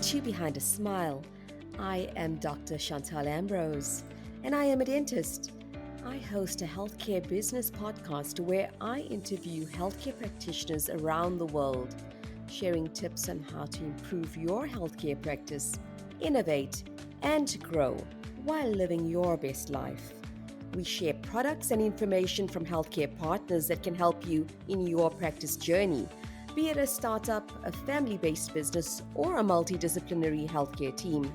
to Behind a Smile. I am Dr. Chantal Ambrose, and I am a dentist. I host a healthcare business podcast where I interview healthcare practitioners around the world, sharing tips on how to improve your healthcare practice, innovate, and grow while living your best life. We share products and information from healthcare partners that can help you in your practice journey, be it a startup, a family-based business, or a multidisciplinary healthcare team.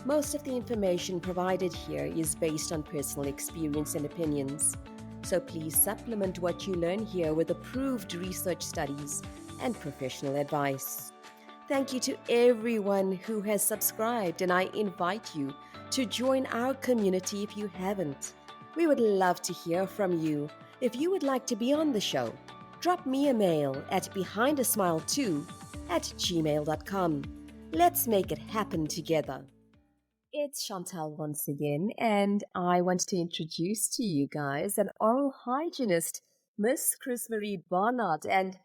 Most of the information provided here is based on personal experience and opinions. So please supplement what you learn here with approved research studies and professional advice. Thank you to everyone who has subscribed, and I invite you to join our community if you haven't. We would love to hear from you. If you would like to be on the show, drop me a mail at behindasmile2@gmail.com. Let's make it happen together. It's Chantal once again, and I want to introduce to you guys an oral hygienist, Miss Chrismarie Barnardt, and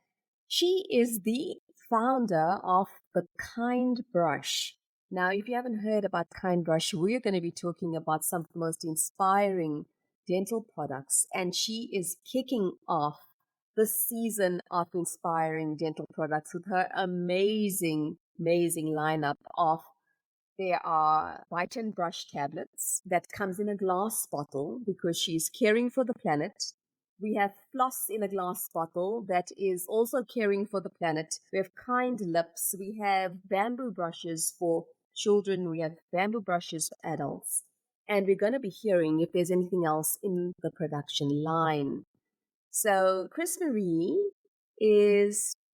she is the founder of the Kindbrush. Now, if you haven't heard about Kindbrush, we're going to be talking about some of the most inspiring dental products, and she is kicking off the season of inspiring dental products with her amazing lineup of. There are Bite and Brush tablets that comes in a glass bottle because she's caring for the planet. We have Floss in a glass bottle that is also caring for the planet. We have Kind Lips. We have bamboo brushes for children. We have bamboo brushes for adults. And we're going to be hearing if there's anything else in the production line. So Chrismarie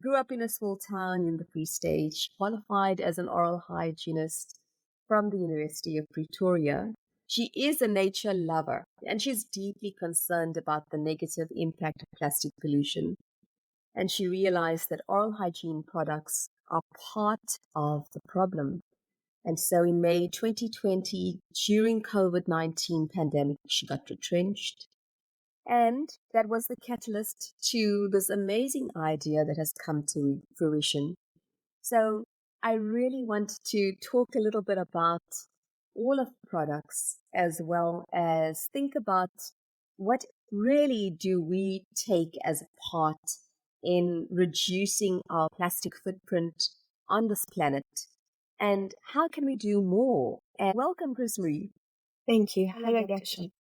grew up in a small town in the Free State, qualified as an oral hygienist from the University of Pretoria. She is a nature lover, and she's deeply concerned about the negative impact of plastic pollution. And she realized that oral hygiene products are part of the problem. And so in May 2020, during COVID-19 pandemic, she got retrenched. And that was the catalyst to this amazing idea that has come to fruition. So I really want to talk a little bit about all of the products, as well as think about what really do we take as a part in reducing our plastic footprint on this planet, and how can we do more? And welcome, Chrismarie. Thank you. Hello, Dr.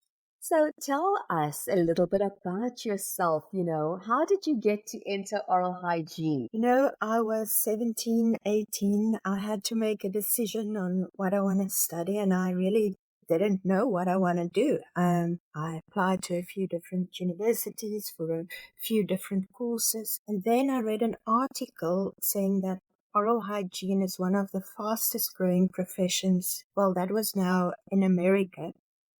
So tell us a little bit about yourself. How did you get to enter oral hygiene? I was 17, 18. I had to make a decision on what I want to study, and I really didn't know what I want to do. I applied to a few different universities for a few different courses, and then I read an article saying that oral hygiene is one of the fastest growing professions. Well, that was now in America.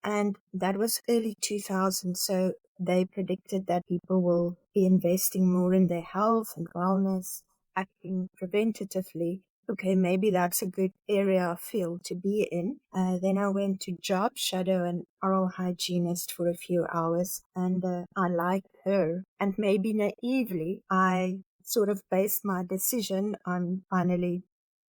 And that was early 2000, so they predicted that people will be investing more in their health and wellness, acting preventatively. Okay, maybe that's a good area of field to be in. Then I went to job shadow an oral hygienist for a few hours, and I liked her. And maybe naively, I sort of based my decision on finally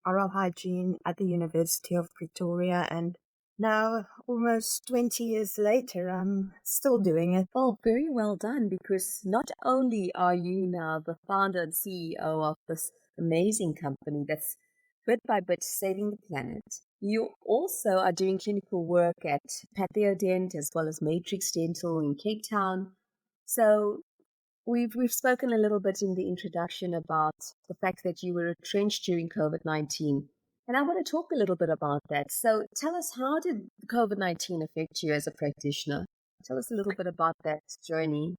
oral hygiene at the University of Pretoria, and now, almost 20 years later, I'm still doing it. Oh, very well done, because not only are you now the founder and CEO of this amazing company that's bit by bit saving the planet, you also are doing clinical work at Pathiodent as well as Matrix Dental in Cape Town. So we've spoken a little bit in the introduction about the fact that you were retrenched during COVID-19. And I want to talk a little bit about that. So tell us, how did COVID-19 affect you as a practitioner? Tell us a little bit about that journey.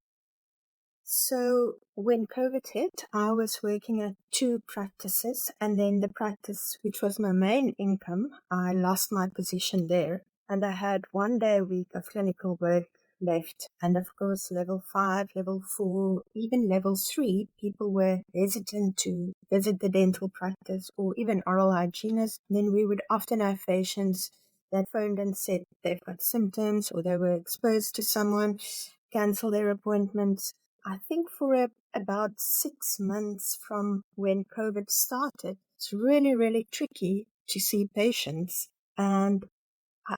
So when COVID hit, I was working at 2 practices, and then the practice, which was my main income, I lost my position there. And I had 1 day a week of clinical work left. And of course, level 5, level 4, even level 3, people were hesitant to visit the dental practice or even oral hygienists. Then we would often have patients that phoned and said they've got symptoms or they were exposed to someone, cancel their appointments. I think for about 6 months from when COVID started, it's really, really tricky to see patients. And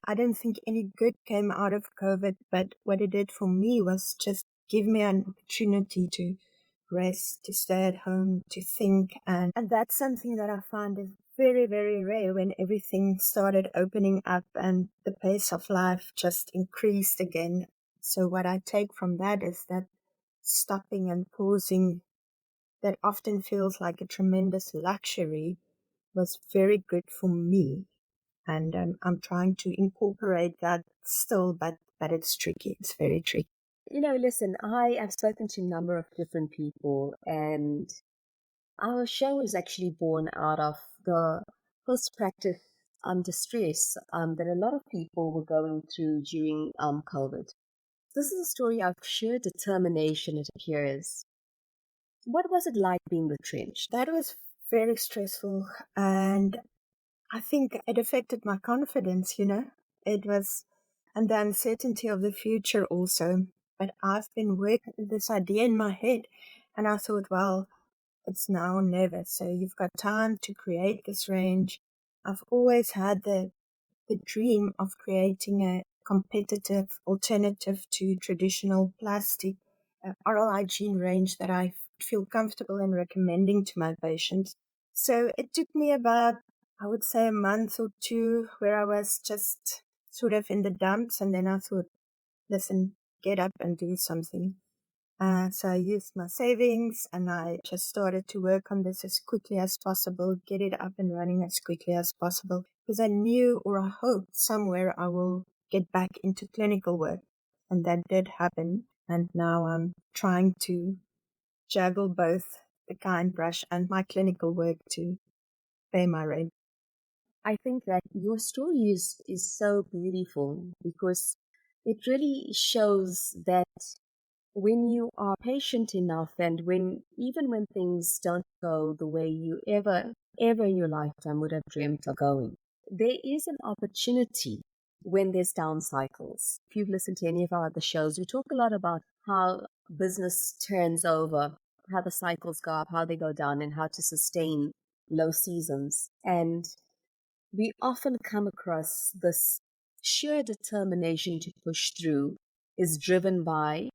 I don't think any good came out of COVID, but what it did for me was just give me an opportunity to rest, to stay at home, to think. And that's something that I find is very, very rare when everything started opening up and the pace of life just increased again. So what I take from that is that stopping and pausing that often feels like a tremendous luxury was very good for me. And I'm trying to incorporate that still, but it's tricky. It's very tricky. Listen, I have spoken to a number of different people, and our show is actually born out of the post-practice distress that a lot of people were going through during COVID. This is a story of sheer determination, it appears. What was it like being retrenched? That was very stressful, and I think it affected my confidence, It was, and the uncertainty of the future also. But I've been working this idea in my head, and I thought, well, it's now or never. So you've got time to create this range. I've always had the dream of creating a competitive alternative to traditional plastic oral hygiene range that I feel comfortable in recommending to my patients. So it took me about, I would say, a month or two where I was just sort of in the dumps. And then I thought, listen, get up and do something. So I used my savings and I just started to work on this as quickly as possible, get it up and running as quickly as possible, because I knew or I hoped somewhere I will get back into clinical work. And that did happen. And now I'm trying to juggle both the Kindbrush and my clinical work to pay my rent. I think that your story is so beautiful because it really shows that when you are patient enough and even when things don't go the way you ever in your lifetime would have dreamt of going, there is an opportunity when there's down cycles. If you've listened to any of our other shows, we talk a lot about how business turns over, how the cycles go up, how they go down, and how to sustain low seasons. And we often come across this sheer determination to push through is driven by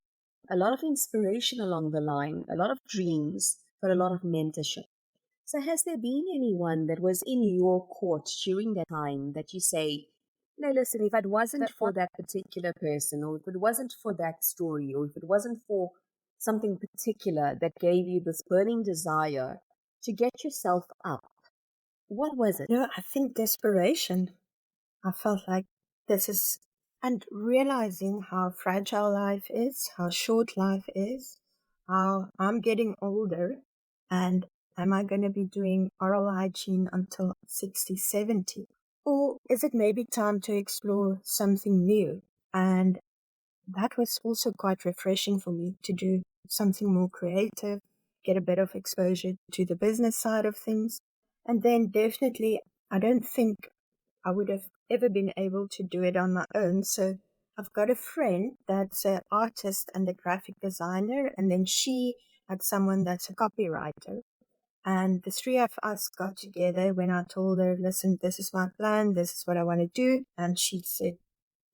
a lot of inspiration along the line, a lot of dreams, but a lot of mentorship. So has there been anyone that was in your court during that time that you say, no, listen, if it wasn't for that particular person, or if it wasn't for that story, or if it wasn't for something particular that gave you this burning desire to get yourself up, what was it? I think desperation. I felt like this is, and realizing how fragile life is, how short life is, how I'm getting older, and am I going to be doing oral hygiene until 60, 70? Or is it maybe time to explore something new? And that was also quite refreshing for me to do something more creative, get a bit of exposure to the business side of things. And then definitely, I don't think I would have ever been able to do it on my own. So I've got a friend that's an artist and a graphic designer, and then she had someone that's a copywriter. And the three of us got together when I told her, listen, this is my plan, this is what I want to do. And she said,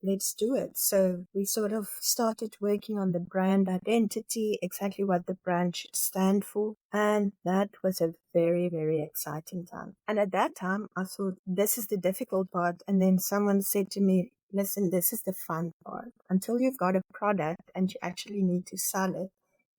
let's do it. So we sort of started working on the brand identity, exactly what the brand should stand for. And that was a very, very exciting time. And at that time, I thought, this is the difficult part. And then someone said to me, listen, this is the fun part. Until you've got a product and you actually need to sell it,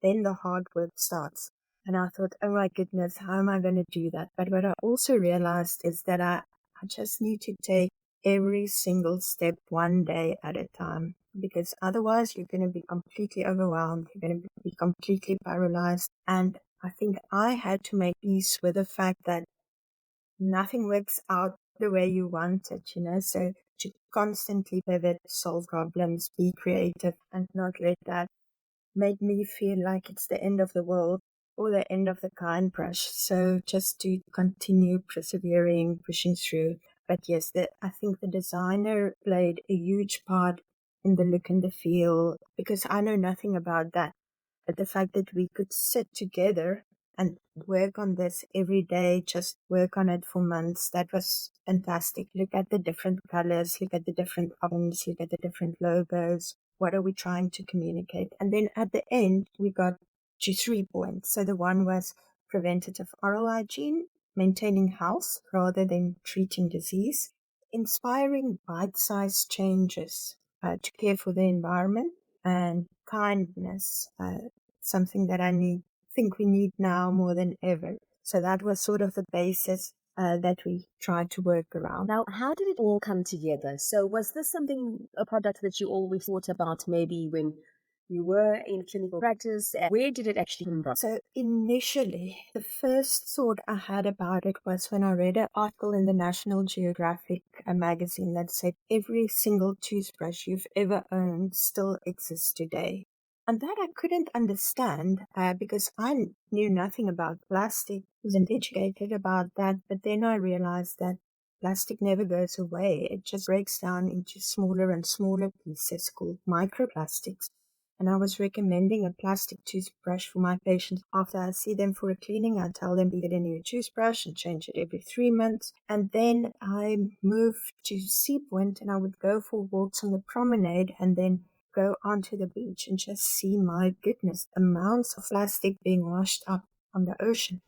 then the hard work starts. And I thought, oh my goodness, how am I going to do that? But what I also realized is that I just need to take every single step one day at a time, because otherwise you're going to be completely overwhelmed. You're going to be completely paralyzed. And I think I had to make peace with the fact that nothing works out the way you want it, so to constantly pivot, solve problems, be creative, and not let that make me feel like it's the end of the world or the end of the Kindbrush. So just to continue persevering, pushing through. But yes, I think the designer played a huge part in the look and the feel, because I know nothing about that. But the fact that we could sit together and work on this every day, just work on it for months. That was fantastic. Look at the different colors, look at the different options, look at the different logos. What are we trying to communicate? And then at the end, we got to 3 points. So the one was preventative oral hygiene, maintaining health rather than treating disease, inspiring bite-sized changes to care for the environment, and kindness, something that think we need now more than ever. So that was sort of the basis that we tried to work around. Now, how did it all come together? So was this a product that you always thought about maybe when you were in clinical practice? Where did it actually come from? So initially, the first thought I had about it was when I read an article in the National Geographic magazine that said every single toothbrush you've ever owned still exists today. And that I couldn't understand because I knew nothing about plastic, wasn't educated about that. But then I realized that plastic never goes away. It just breaks down into smaller and smaller pieces called microplastics. And I was recommending a plastic toothbrush for my patients. After I see them for a cleaning, I tell them to get a new toothbrush and change it every 3 months. And then I moved to Sea Point and I would go for walks on the promenade and then go onto the beach and just see, my goodness, amounts of plastic being washed up on the ocean.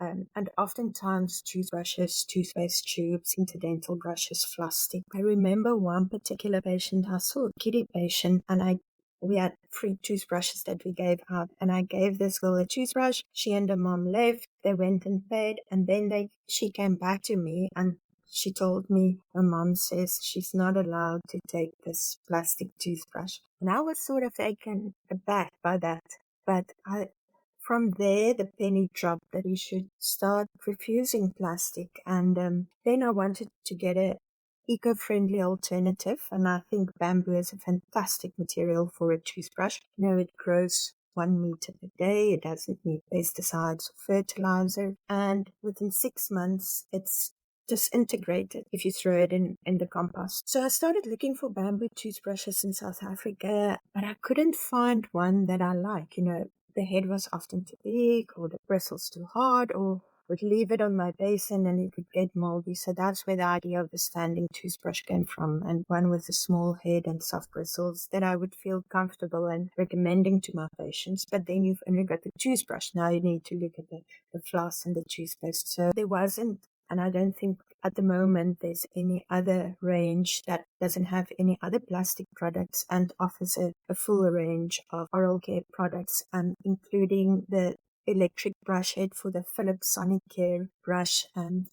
And oftentimes toothbrushes, toothpaste tubes, interdental brushes, plastic. I remember one particular patient, I saw a kiddie patient, and we had free toothbrushes that we gave out, and I gave this girl a toothbrush. She and her mom left, they went and paid, and then she came back to me and she told me her mom says she's not allowed to take this plastic toothbrush. And I was sort of taken aback by that. But from there, the penny dropped that we should start refusing plastic. And then I wanted to get a eco-friendly alternative, and I think bamboo is a fantastic material for a toothbrush. It grows 1 meter per day, it doesn't need pesticides or fertilizer, and within 6 months it's disintegrated if you throw it in the compost. So I started looking for bamboo toothbrushes in South Africa, but I couldn't find one that I like. The head was often too big, or the bristles too hard, or would leave it on my basin and it would get moldy. So that's where the idea of the standing toothbrush came from, and one with a small head and soft bristles that I would feel comfortable in recommending to my patients. But then you've only got the toothbrush. Now you need to look at the floss and the toothpaste. So there wasn't, and I don't think at the moment there's any other range that doesn't have any other plastic products and offers a full range of oral care products, including the electric brush head for the Philips Sonicare brush, and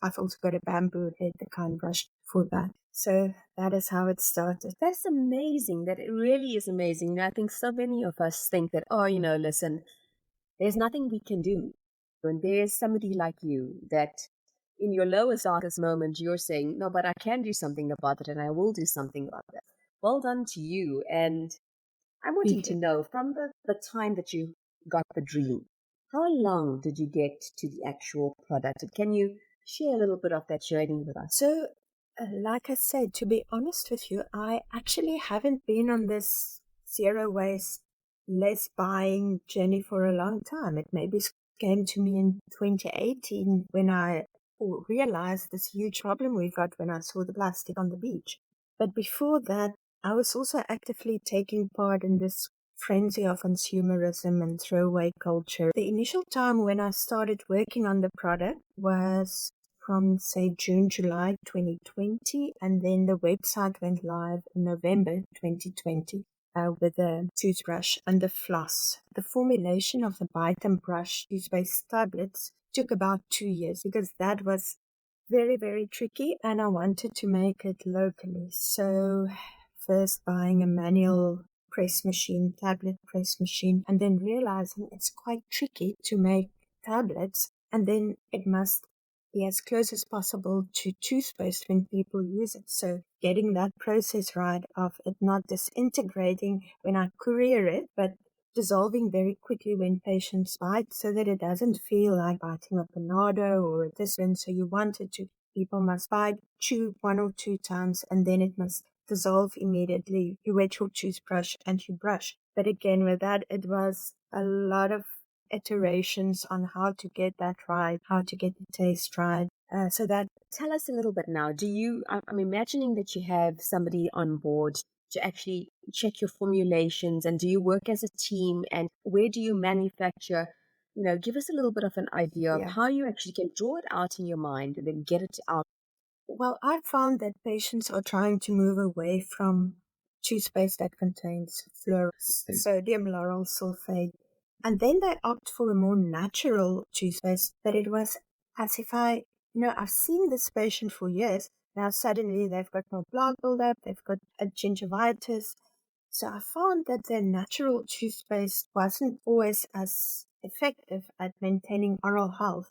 I've also got a bamboo head, the Kindbrush, for that. So that is how it started. That's amazing. That it really is amazing. I think so many of us think that, listen, there's nothing we can do. When there's somebody like you that in your lowest, darkest moment, you're saying, no, but I can do something about it and I will do something about that. Well done to you. And I'm wanting to know, from the time that you got the dream, how long did you get to the actual product? Can you share a little bit of that journey with us? So, like I said, to be honest with you, I actually haven't been on this zero waste, less buying journey for a long time. It maybe came to me in 2018 when I realized this huge problem we've got when I saw the plastic on the beach. But before that, I was also actively taking part in this frenzy of consumerism and throwaway culture. The initial time when I started working on the product was from, say, June, July 2020, and then the website went live in November 2020 with the toothbrush and the floss. The formulation of the bite and brush toothpaste tablets took about 2 years because that was very, very tricky, and I wanted to make it locally. So first buying a manual tablet press machine, and then realizing it's quite tricky to make tablets, and then it must be as close as possible to toothpaste when people use it. So getting that process right of it not disintegrating when I courier it, but dissolving very quickly when patients bite, so that it doesn't feel like biting a panado or a discipline. So you want it to, people must bite, chew 1 or 2 times, and then it must dissolve immediately. You wet your toothbrush and you brush. But again, with that, it was a lot of iterations on how to get that right, how to get the taste right. So that Tell us a little bit now. I'm imagining that you have somebody on board to actually check your formulations, and do you work as a team, and where do you manufacture? Give us a little bit of an idea of yeah. how you actually can draw it out in your mind and then get it out. Well, I found that patients are trying to move away from toothpaste that contains fluorous, sodium lauryl sulfate, and then they opt for a more natural toothpaste. But it was as if I've seen this patient for years. Now suddenly they've got more plaque buildup, they've got a gingivitis. So I found that the natural toothpaste wasn't always as effective at maintaining oral health.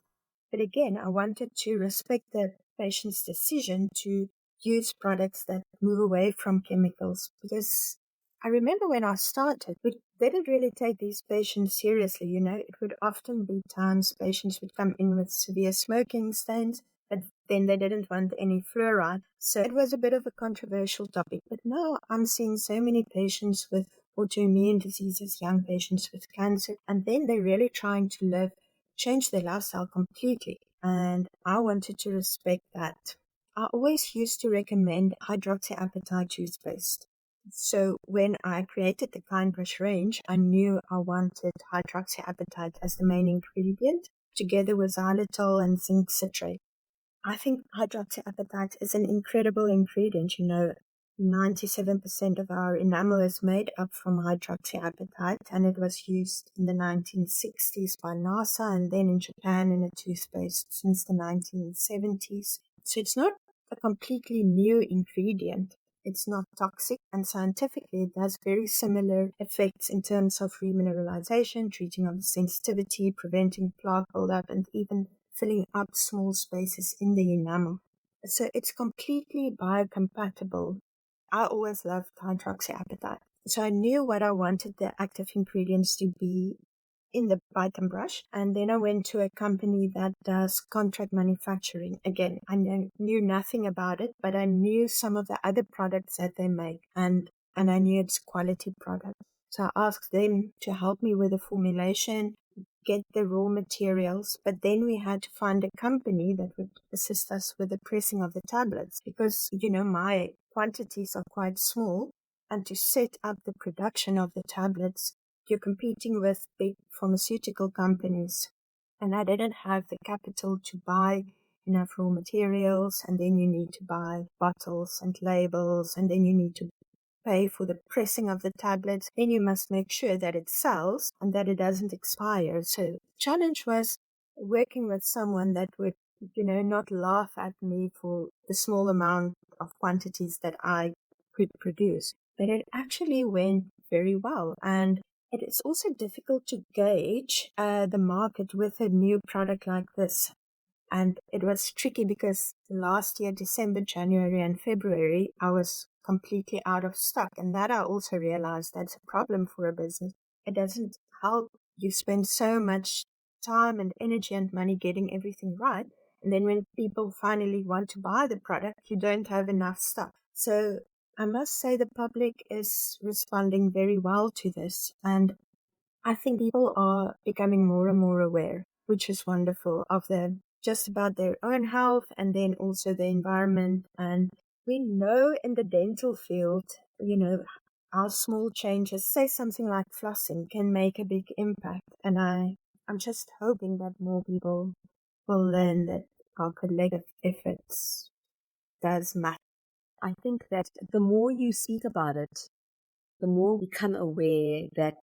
But again, I wanted to respect the patient's decision to use products that move away from chemicals, because I remember when I started, we didn't really take these patients seriously. It would often be times patients would come in with severe smoking stains, but then they didn't want any fluoride. So it was a bit of a controversial topic. But now I'm seeing so many patients with autoimmune diseases, young patients with cancer, and then they're really trying to change their lifestyle completely. And I wanted to respect that. I always used to recommend hydroxyapatite toothpaste. So when I created the Kindbrush range, I knew I wanted hydroxyapatite as the main ingredient, together with xylitol and zinc citrate. I think hydroxyapatite is an incredible ingredient. 97% of our enamel is made up from hydroxyapatite, and it was used in the 1960s by NASA and then in Japan in a toothpaste since the 1970s. So it's not a completely new ingredient. It's not toxic, and scientifically it has very similar effects in terms of remineralization, treating of sensitivity, preventing plaque buildup, and even filling up small spaces in the enamel. So it's completely biocompatible. I always loved hydroxyapatite. So I knew what I wanted the active ingredients to be in the Kindbrush. And then I went to a company that does contract manufacturing. Again, I knew nothing about it, but I knew some of the other products that they make, and I knew it's quality product. So I asked them to help me with the formulation, get the raw materials, but then we had to find a company that would assist us with the pressing of the tablets, because, my quantities are quite small, and to set up the production of the tablets, you're competing with big pharmaceutical companies, and I didn't have the capital to buy enough raw materials, and then you need to buy bottles and labels, and then you need to pay for the pressing of the tablets. Then you must make sure that it sells and that it doesn't expire. So the challenge was working with someone that would, not laugh at me for the small amount of quantities that I could produce. But it actually went very well. And it is also difficult to gauge the market with a new product like this. And it was tricky because last year, December, January, and February, I was completely out of stock. And that I also realized that's a problem for a business. It doesn't help you spend so much time and energy and money getting everything right. And then when people finally want to buy the product, you don't have enough stock. So I must say the public is responding very well to this. And I think people are becoming more and more aware, which is wonderful, of just about their own health and then also the environment. And we know in the dental field, our small changes, say something like flossing, can make a big impact. And I'm just hoping that more people will learn that our collective efforts does matter. I think that the more you speak about it, the more we become aware that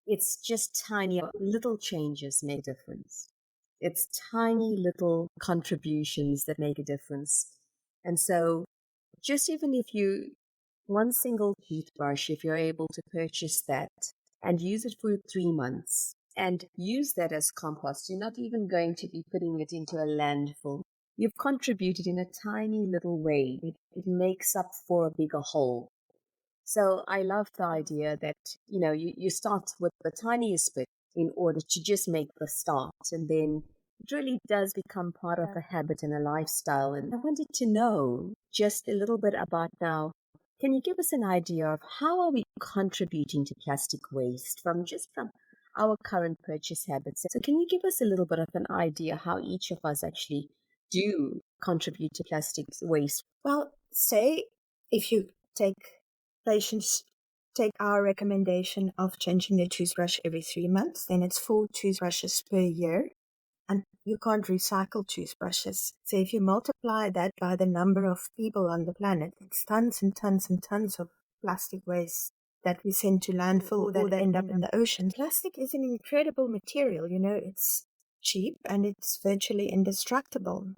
it's just tiny little changes make a difference. It's tiny little contributions that make a difference. And so just even if one single toothbrush, if you're able to purchase that and use it for 3 months and use that as compost, you're not even going to be putting it into a landfill. You've contributed in a tiny little way. It makes up for a bigger whole. So I love the idea that, you start with the tiniest bit in order to just make the start. And then it really does become part of a habit and a lifestyle. And I wanted to know just a little bit about now. Can you give us an idea of how are we contributing to plastic waste from our current purchase habits. So can you give us a little bit of an idea how each of us actually do contribute to plastic waste? Well, say if you take patients take our recommendation of changing the toothbrush every 3 months, then it's 4 toothbrushes per year. And you can't recycle toothbrushes. So if you multiply that by the number of people on the planet, it's tons and tons and tons of plastic waste that we send to landfill or that end up in the ocean. Plastic is an incredible material, it's cheap and it's virtually indestructible.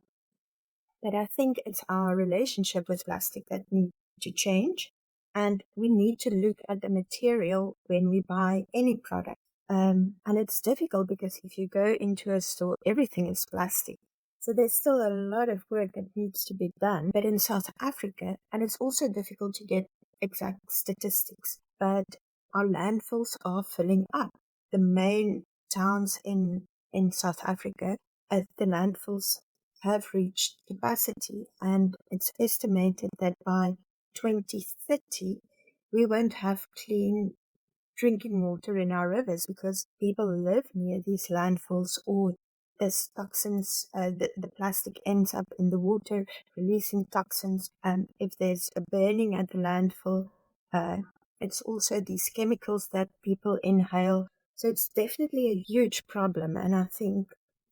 But I think it's our relationship with plastic that needs to change. And we need to look at the material when we buy any product. And it's difficult because if you go into a store, everything is plastic. So there's still a lot of work that needs to be done. But in South Africa, and it's also difficult to get exact statistics, but our landfills are filling up. The main towns in South Africa, the landfills have reached capacity, and it's estimated that by 2030, we won't have clean drinking water in our rivers because people live near these landfills, or there's toxins, the plastic ends up in the water releasing toxins. If there's a burning at the landfill, it's also these chemicals that people inhale. So it's definitely a huge problem. And I think,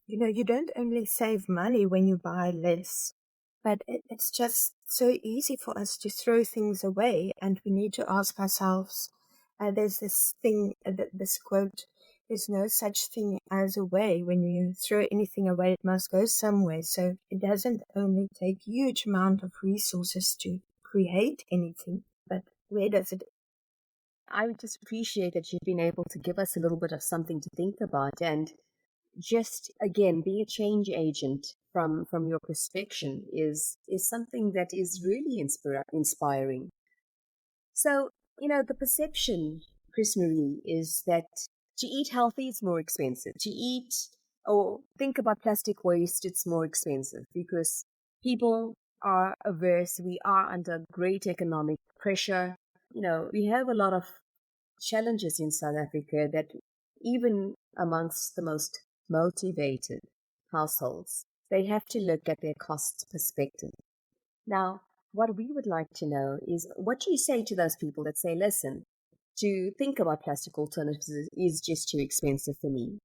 you don't only save money when you buy less, but it's just so easy for us to throw things away. And we need to ask ourselves, there's this thing, this quote, there's no such thing as a way. When you throw anything away, it must go somewhere. So it doesn't only take huge amount of resources to create anything, but where does it? I would just appreciate that you've been able to give us a little bit of something to think about, and just again being a change agent from your perspective is something that is really inspiring. So, the perception, Chrismarie, is that to eat healthy is more expensive. To eat or think about plastic waste, it's more expensive because people are averse. We are under great economic pressure. We have a lot of challenges in South Africa that even amongst the most motivated households, they have to look at their cost perspective. Now, what we would like to know is what do you say to those people that say, listen, to think about plastic alternatives is just too expensive for me?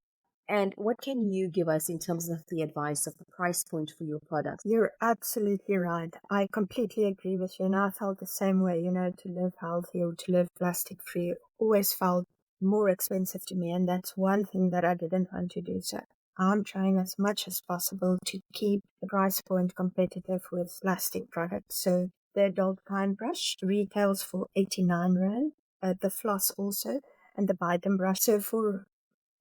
And what can you give us in terms of the advice of the price point for your products? You're absolutely right. I completely agree with you. And I felt the same way, to live healthy or to live plastic free always felt more expensive to me. And that's one thing that I didn't want to do. So I'm trying as much as possible to keep the price point competitive with plastic products. So the adult Kindbrush retails for 89 Rand, the floss also, and the bite brush. So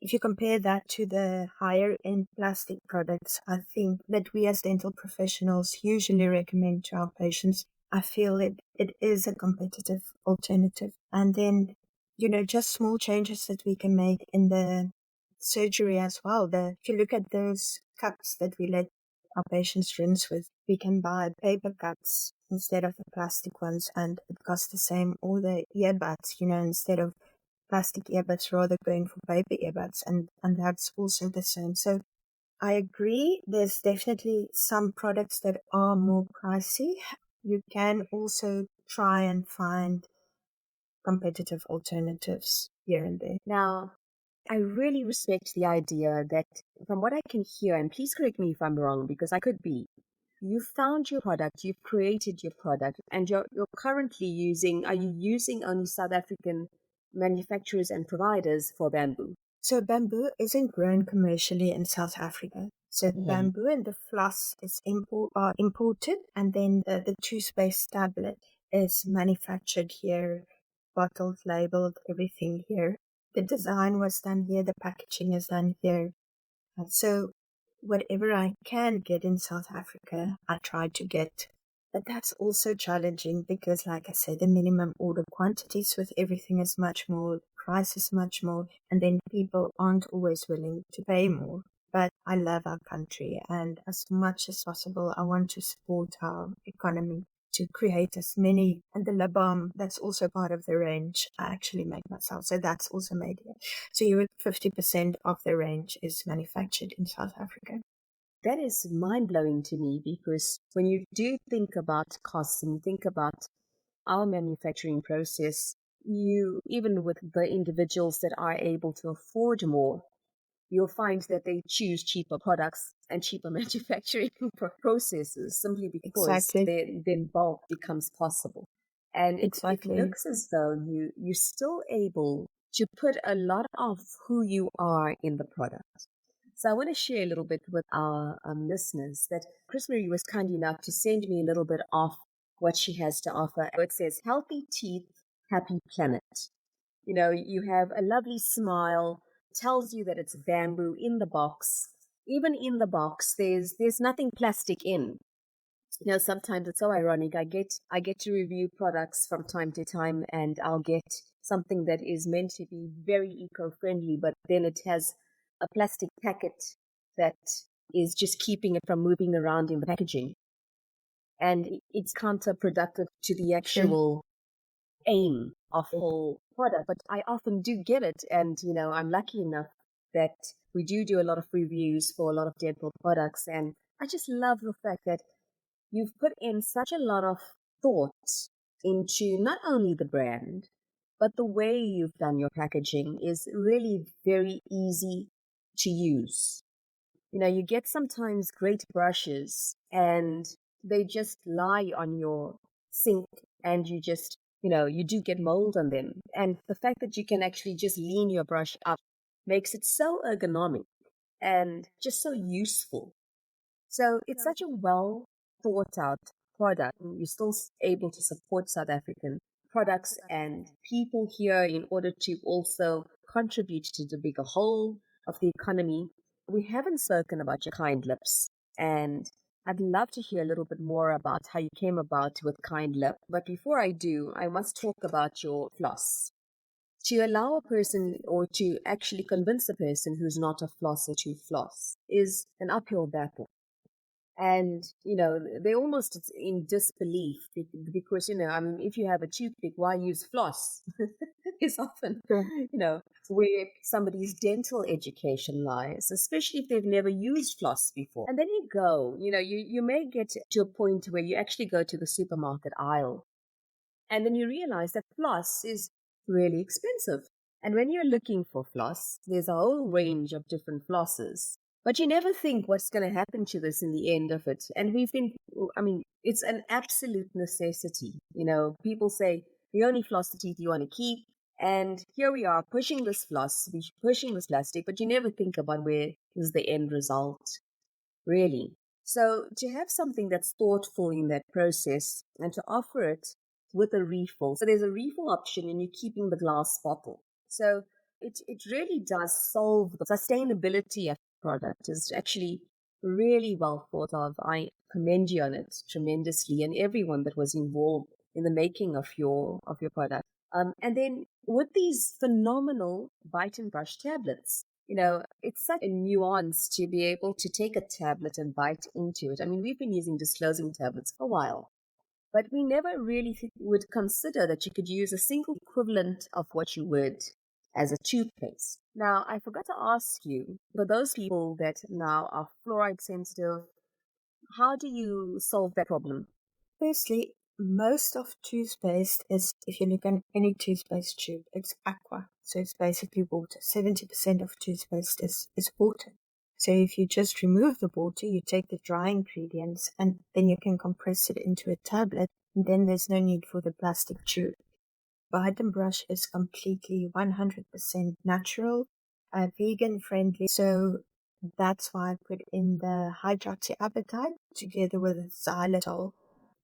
if you compare that to the higher end plastic products, I think that we as dental professionals usually recommend to our patients. I feel it is a competitive alternative. And then, just small changes that we can make in the surgery as well. If you look at those cups that we let our patients rinse with, we can buy paper cups instead of the plastic ones, and it costs the same. Or the earbuds, instead of plastic earbuds, rather going for paper earbuds, and that's also the same. So I agree, there's definitely some products that are more pricey. You can also try and find competitive alternatives here and there. Now, I really respect the idea that, from what I can hear, and please correct me if I'm wrong, because I could be, you found your product, you've created your product, and you're currently are you using only South African manufacturers and providers for bamboo? So bamboo isn't grown commercially in South Africa. So the bamboo and the floss are imported, and then the toothpaste tablet is manufactured here, bottled, labeled, everything here. The design was done here, the packaging is done here. So whatever I can get in South Africa, I try to get. But that's also challenging because, like I said, the minimum order quantities with everything is much more, price is much more, and then people aren't always willing to pay more. But I love our country, and as much as possible, I want to support our economy to create as many. And the lip balm, that's also part of the range, I actually make myself. So that's also made here. So 50% of the range is manufactured in South Africa. That is mind-blowing to me, because when you do think about costs and you think about our manufacturing process, even with the individuals that are able to afford more, you'll find that they choose cheaper products and cheaper manufacturing processes simply because then bulk becomes possible. And it looks as though you're still able to put a lot of who you are in the product. So I want to share a little bit with our listeners that Chrismarie was kind enough to send me a little bit of what she has to offer. It says, healthy teeth, happy planet. You have a lovely smile, tells you that it's bamboo in the box. Even in the box, there's nothing plastic in. Sometimes it's so ironic. I get to review products from time to time, and I'll get something that is meant to be very eco-friendly, but then it has a plastic packet that is just keeping it from moving around in the packaging. And it's counterproductive to the actual aim of the whole product. But I often do get it, and I'm lucky enough that we do a lot of reviews for a lot of dental products, and I just love the fact that you've put in such a lot of thought into not only the brand, but the way you've done your packaging is really very easy to use. You get sometimes great brushes and they just lie on your sink, and you just, you do get mold on them. And the fact that you can actually just lean your brush up makes it so ergonomic and just so useful. So it's such a well thought out product. And you're still able to support South African products and people here in order to also contribute to the bigger whole of the economy. We haven't spoken about your Kind Lips, and I'd love to hear a little bit more about how you came about with Kind Lip. But before I do, I must talk about your floss. To allow a person, or to actually convince a person who's not a flosser to floss, is an uphill battle. And, they're almost in disbelief because, if you have a toothpick, why use floss? It's often, where somebody's dental education lies, especially if they've never used floss before. And then you go, you may get to a point where you actually go to the supermarket aisle, and then you realize that floss is really expensive. And when you're looking for floss, there's a whole range of different flosses. But you never think what's going to happen to this in the end of it. And it's an absolute necessity. People say you only floss the teeth you want to keep. And here we are pushing this floss, pushing this plastic, but you never think about where is the end result, really. So to have something that's thoughtful in that process and to offer it with a refill. So there's a refill option and you're keeping the glass bottle. So it really does solve the sustainability of the product. Is actually really well thought of. I commend you on it tremendously, and everyone that was involved in the making of your product. And then with these phenomenal bite and brush tablets, it's such a nuance to be able to take a tablet and bite into it. We've been using disclosing tablets for a while, but we never really would consider that you could use a single equivalent of what you would as a toothpaste. Now, I forgot to ask you, for those people that now are fluoride sensitive, how do you solve that problem? Firstly, most of toothpaste is, if you look at any toothpaste tube, it's aqua. So it's basically water. 70% of toothpaste is water. So if you just remove the water, you take the dry ingredients and then you can compress it into a tablet, and then there's no need for the plastic tube. Bite and Brush is completely 100% natural, vegan friendly. So that's why I put in the hydroxyapatite together with xylitol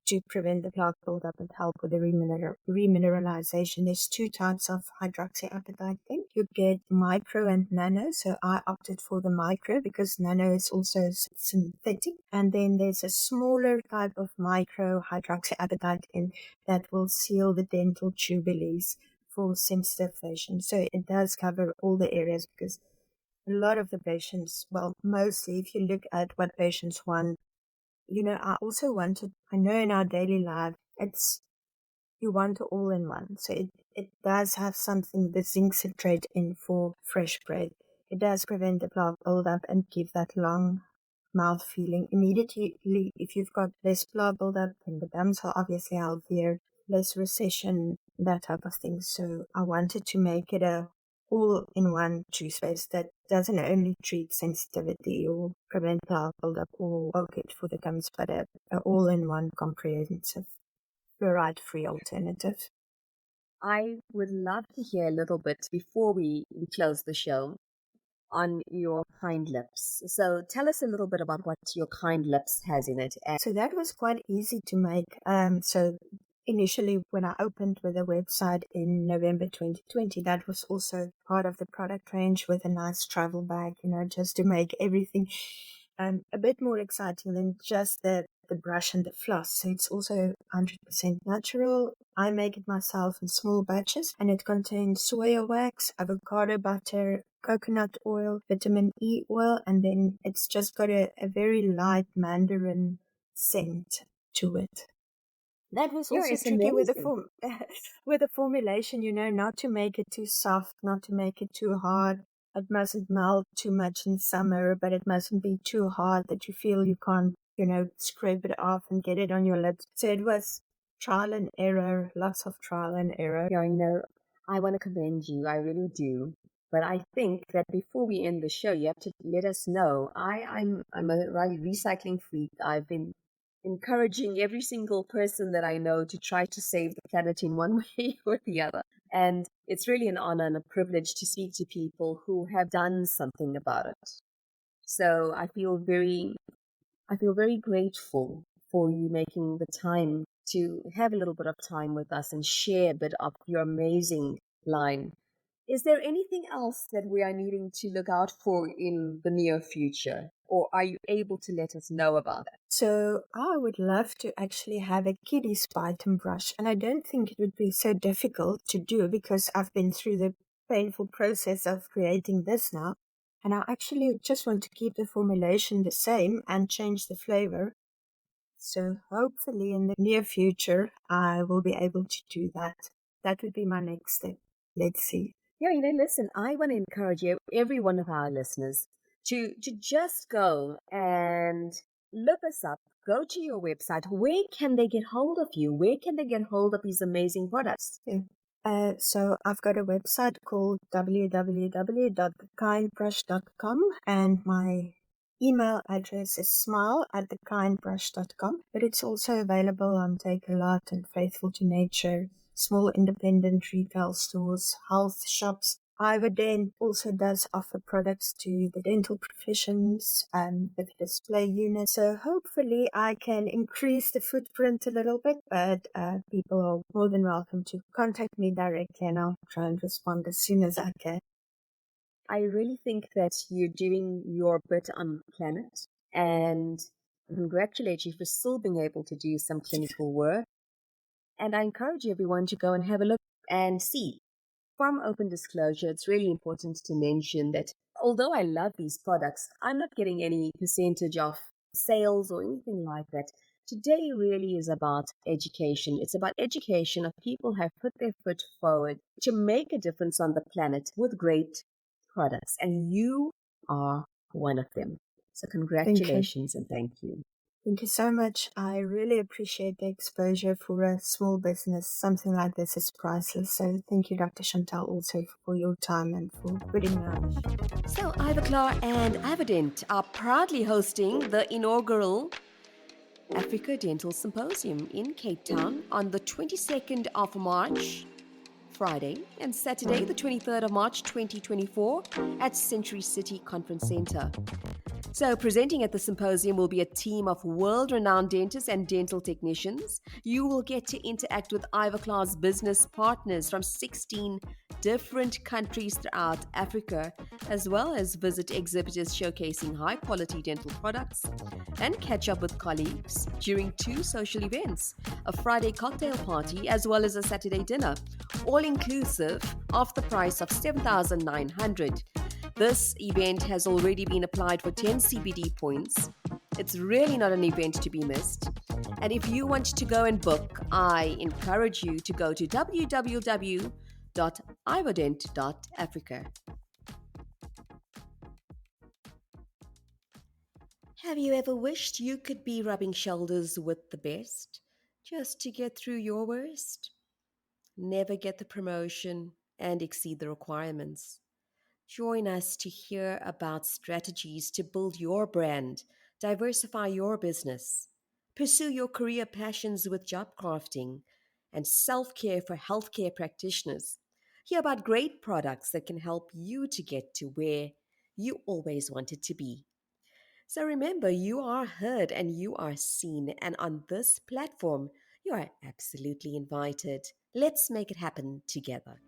to prevent the plaque buildup and help with the remineralization. There's 2 types of hydroxyapatite. Then you get micro and nano. So I opted for the micro because nano is also synthetic. And then there's a smaller type of micro hydroxyapatite in that will seal the dental tubules for sensitive patients. So it does cover all the areas, because a lot of the patients, well, mostly if you look at what patients want, I also wanted, I know in our daily life, You want it all in one. So it does have something, the zinc citrate in for fresh bread. It does prevent the plaque buildup and give that long mouth feeling. Immediately, if you've got less plaque buildup, then the gums are obviously healthier, less recession, that type of thing. So I wanted to make it a all-in-one toothpaste that doesn't only treat sensitivity or prevent plaque buildup or good for the gums, but a all-in-one comprehensive fluoride-free alternative. I would love to hear a little bit before we close the show on your Kind Lips. So tell us a little bit about what your Kind Lips has in it. So that was quite easy to make. So initially, when I opened with a website in November 2020, that was also part of the product range with a nice travel bag, just to make everything a bit more exciting than just the brush and the floss. So it's also 100% natural. I make it myself in small batches, and it contains soya wax, avocado butter, coconut oil, vitamin E oil, and then it's just got a very light mandarin scent to it. That was also tricky with the formulation, not to make it too soft, not to make it too hard. It mustn't melt too much in summer, but it mustn't be too hard that you feel you can't, scrape it off and get it on your lips. So it was trial and error, lots of trial and error. Yeah, I want to commend you. I really do. But I think that before we end the show, you have to let us know. I'm a recycling freak. I've been encouraging every single person that I know to try to save the planet in one way or the other. And it's really an honor and a privilege to speak to people who have done something about it. So I feel very grateful for you making the time to have a little bit of time with us and share a bit of your amazing line. Is there anything else that we are needing to look out for in the near future? Or are you able to let us know about that? So I would love to actually have a kiddie Python brush. And I don't think it would be so difficult to do because I've been through the painful process of creating this now. And I actually just want to keep the formulation the same and change the flavor. So hopefully in the near future, I will be able to do that. That would be my next step. Let's see. Yeah, listen, I want to encourage every one of our listeners to just go and look us up. Go to your website. Where can they get hold of you? Where can they get hold of these amazing products? Yeah. So I've got a website called www.thekindbrush.com, and my email address is smile@thekindbrush.com, but it's also available on Take a Lot and Faithful to Nature, small independent retail stores, health shops. Ivoden also does offer products to the dental professions with display units. So hopefully I can increase the footprint a little bit, but people are more than welcome to contact me directly and I'll try and respond as soon as I can. I really think that you're doing your bit on the planet, and congratulate you for still being able to do some clinical work. And I encourage everyone to go and have a look and see. From open disclosure, it's really important to mention that although I love these products, I'm not getting any percentage of sales or anything like that. Today really is about education. It's about education of people who have put their foot forward to make a difference on the planet with great products. And you are one of them. So congratulations and thank you. Thank you so much. I really appreciate the exposure for a small business. Something like this is priceless. So thank you, Dr. Chantal, also for your time and for putting me on. So Ivoclar and Avident are proudly hosting the inaugural Africa Dental Symposium in Cape Town on the 22nd of March, Friday, and Saturday, the 23rd of March 2024 at Century City Conference Center. So presenting at the symposium will be a team of world-renowned dentists and dental technicians. You will get to interact with Ivoclar's business partners from 16 different countries throughout Africa, as well as visit exhibitors showcasing high-quality dental products and catch up with colleagues during 2 social events, a Friday cocktail party as well as a Saturday dinner, all inclusive of the price of $7,900. This event has already been applied for 10 CBD points. It's really not an event to be missed. And if you want to go and book, I encourage you to go to www.ivodent.africa. Have you ever wished you could be rubbing shoulders with the best just to get through your worst? Never get the promotion and exceed the requirements. Join us to hear about strategies to build your brand, diversify your business, pursue your career passions with job crafting, and self care for healthcare practitioners. Hear about great products that can help you to get to where you always wanted to be. So remember, you are heard and you are seen, and on this platform, you are absolutely invited. Let's make it happen together.